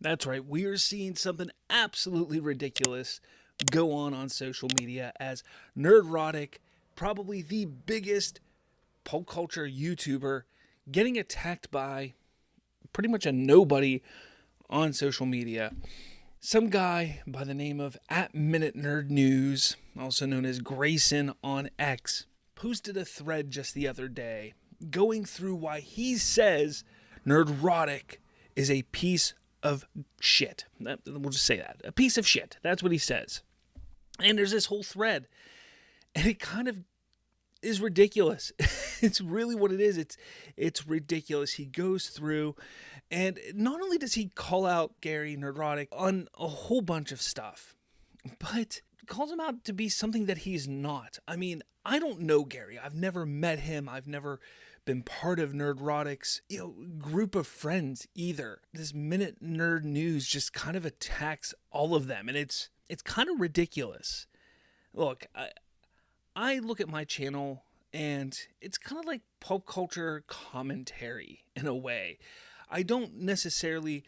That's right. We are seeing something absolutely ridiculous go on social media as Nerdrotic, probably the biggest pop culture YouTuber, getting attacked by pretty much a nobody on social media. Some guy by the name of @MinuteNerdNews, also known as Grayson on X, posted a thread just the other day going through why he says Nerdrotic is a piece of shit. We'll just say that. A piece of shit. That's what he says. And there's this whole thread. And it kind of is ridiculous. It's really what it is. It's ridiculous. He goes through, and not only does he call out Gary Nerdrotic on a whole bunch of stuff, but calls him out to be something that he's not. I mean, I don't know Gary. I've never met him. I've never been part of Nerdrotic's, group of friends either. This Minute Nerd News just kind of attacks all of them, and it's kind of ridiculous. Look, I look at my channel and it's kind of like pop culture commentary in a way. I don't necessarily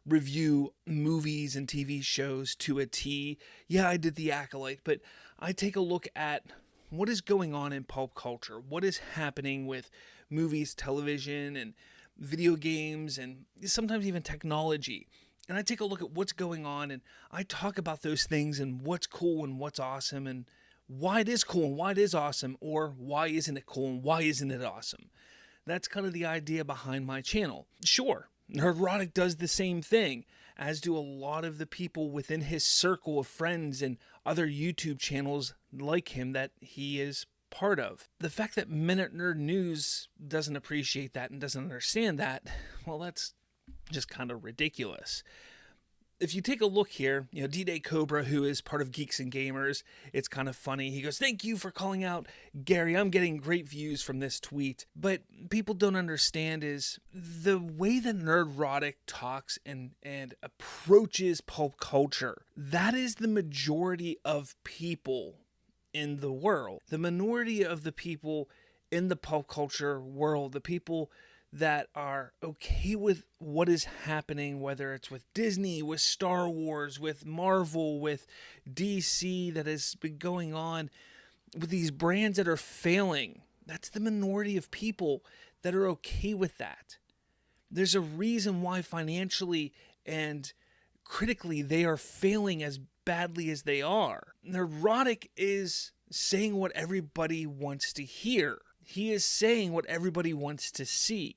review movies and TV shows to a T. Yeah, I did The Acolyte, but I take a look at what is going on in pop culture, what is happening with movies, television, and video games, and sometimes even technology. And I take a look at what's going on, and I talk about those things and what's cool and what's awesome and why it is cool and why it is awesome, or why isn't it cool and why isn't it awesome. That's kind of the idea behind my channel. Sure, Nerdrotic does the same thing, as do a lot of the people within his circle of friends and other YouTube channels like him that he is part of. The fact that Minute Nerd News doesn't appreciate that and doesn't understand that, well, that's just kind of ridiculous. If you take a look here, D-Day Cobra, who is part of Geeks and Gamers, it's kind of funny. He goes, "Thank you for calling out Gary. I'm getting great views from this tweet." But people don't understand is the way that Nerdrotic talks and approaches pulp culture. That is the majority of people in the world. The minority of the people in the pulp culture world, the people that are okay with what is happening, whether it's with Disney, with Star Wars, with Marvel, with DC, that has been going on with these brands that are failing. That's the minority of people that are okay with that. There's a reason why financially and critically they are failing as badly as they are. Nerdrotic is saying what everybody wants to hear. He is saying what everybody wants to see.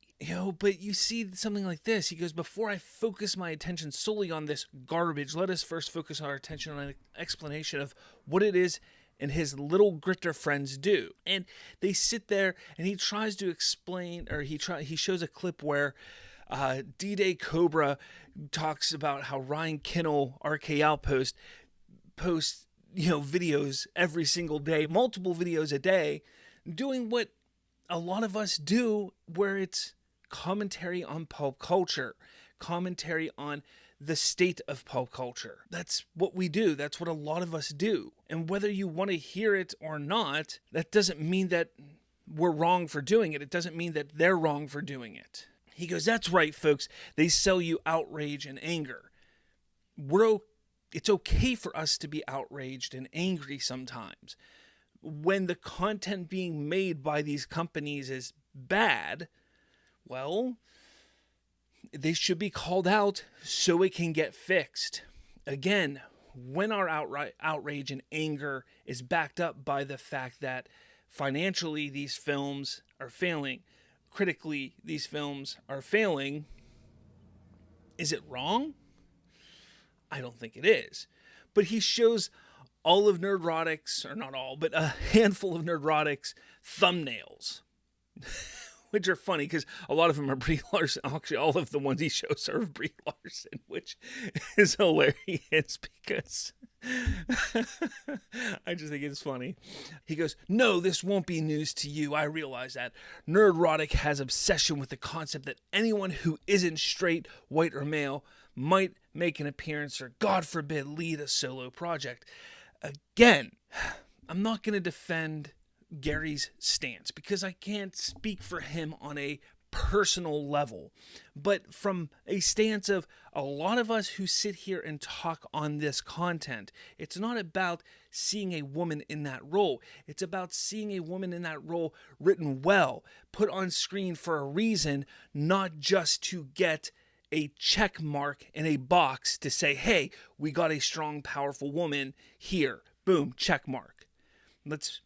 But you see something like this. He goes, "Before I focus my attention solely on this garbage, let us first focus our attention on an explanation of what it is and his little gritter friends do." And they sit there and he tries to explain, or he shows a clip where D-Day Cobra talks about how Ryan Kinnell, RK Outpost, posts videos every single day, multiple videos a day, doing what a lot of us do, where it's commentary on pulp culture, commentary on the state of pulp culture. That's what we do. That's what a lot of us do. And whether you want to hear it or not, that doesn't mean that we're wrong for doing it. It doesn't mean that they're wrong for doing it. He goes, "That's right, folks. They sell you outrage and anger. It's okay for us to be outraged and angry sometimes. When the content being made by these companies is bad, well, they should be called out so it can get fixed. Again, when our outrage and anger is backed up by the fact that financially these films are failing, critically these films are failing, is it wrong? I don't think it is." But he shows all of Nerdrotic's, or not all, but a handful of Nerdrotic's thumbnails, which are funny because a lot of them are Brie Larson. Actually, all of the ones he shows are of Brie Larson, which is hilarious because I just think it's funny. He goes, "No, this won't be news to you. I realize that. Nerdrotic has obsession with the concept that anyone who isn't straight, white, or male might make an appearance or, God forbid, lead a solo project." Again, I'm not going to defend Gary's stance because I can't speak for him on a personal level, but from a stance of a lot of us who sit here and talk on this content. It's not about seeing a woman in that role. It's about seeing a woman in that role written well, put on screen for a reason, not just to get a check mark in a box to say, hey, we got a strong, powerful woman here. Boom, check mark. Let's,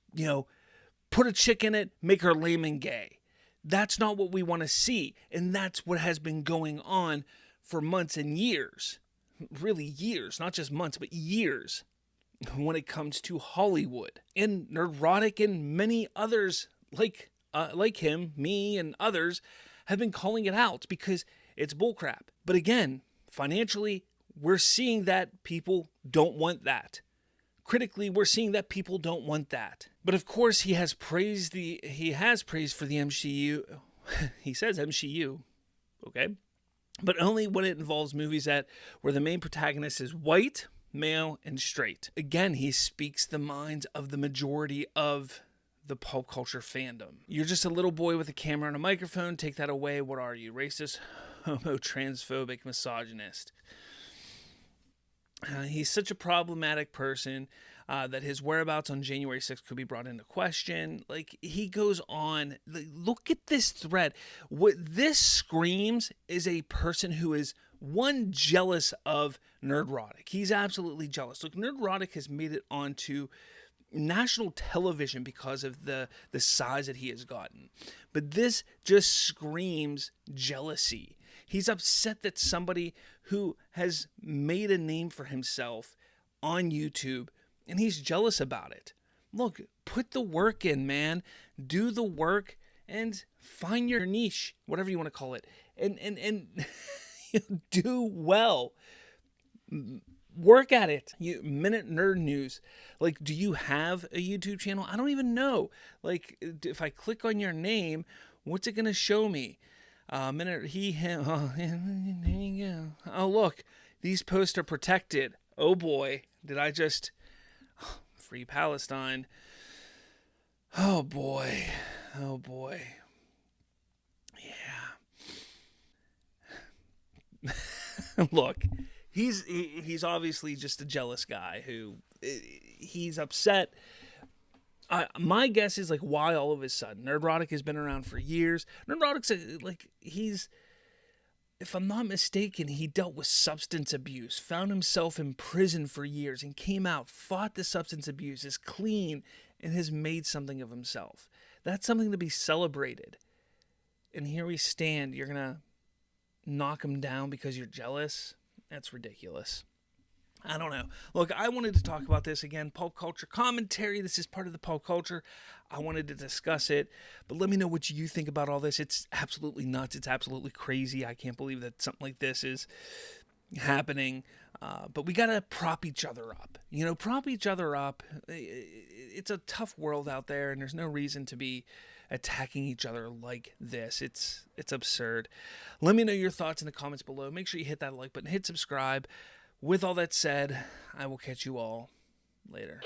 put a chick in it, make her lame and gay. That's not what we want to see. And that's what has been going on for months and years. Really years, not just months, but years when it comes to Hollywood. And Nerdrotic and many others like him, me and others have been calling it out because it's bullcrap. But again, financially, we're seeing that people don't want that. Critically, we're seeing that people don't want that. But of course, he has praised for the MCU. He says MCU, okay? But only when it involves movies where the main protagonist is white, male, and straight. Again, he speaks the minds of the majority of the pop culture fandom. You're just a little boy with a camera and a microphone. Take that away. What are you? Racist, homo, transphobic, misogynist. He's such a problematic person that his whereabouts on January 6th could be brought into question. Like, he goes on. Look at this thread. What this screams is a person who is, one, jealous of Nerdrotic. He's absolutely jealous. Look, Nerdrotic has made it onto national television because of the size that he has gotten. But this just screams jealousy. He's upset that somebody who has made a name for himself on YouTube, and he's jealous about it. Look, put the work in, man. Do the work and find your niche, whatever you want to call it, and do well. Work at it. Minute Nerd News. Like, do you have a YouTube channel? I don't even know. Like, if I click on your name, what's it going to show me? Minute, he, him. Oh, there you go. Oh, look. These posts are protected. Oh, boy. Did I just... Free Palestine. Oh, boy. Oh, boy. Yeah. Look. He's obviously just a jealous guy who he's upset. My guess is, like, why all of a sudden? Nerdrotic has been around for years. Nerdrotic's if I'm not mistaken, he dealt with substance abuse, found himself in prison for years, and came out, fought the substance abuse, is clean, and has made something of himself. That's something to be celebrated. And here we stand. You're going to knock him down because you're jealous? That's ridiculous. I don't know. Look, I wanted to talk about this again. Pulp culture commentary. This is part of the pulp culture. I wanted to discuss it. But let me know what you think about all this. It's absolutely nuts. It's absolutely crazy. I can't believe that something like this is happening. But we got to prop each other up. Prop each other up. It's a tough world out there, and there's no reason to be attacking each other like this. It's absurd. Let me know your thoughts in the comments below. Make sure you hit that like button, hit subscribe. With all that said, I will catch you all later.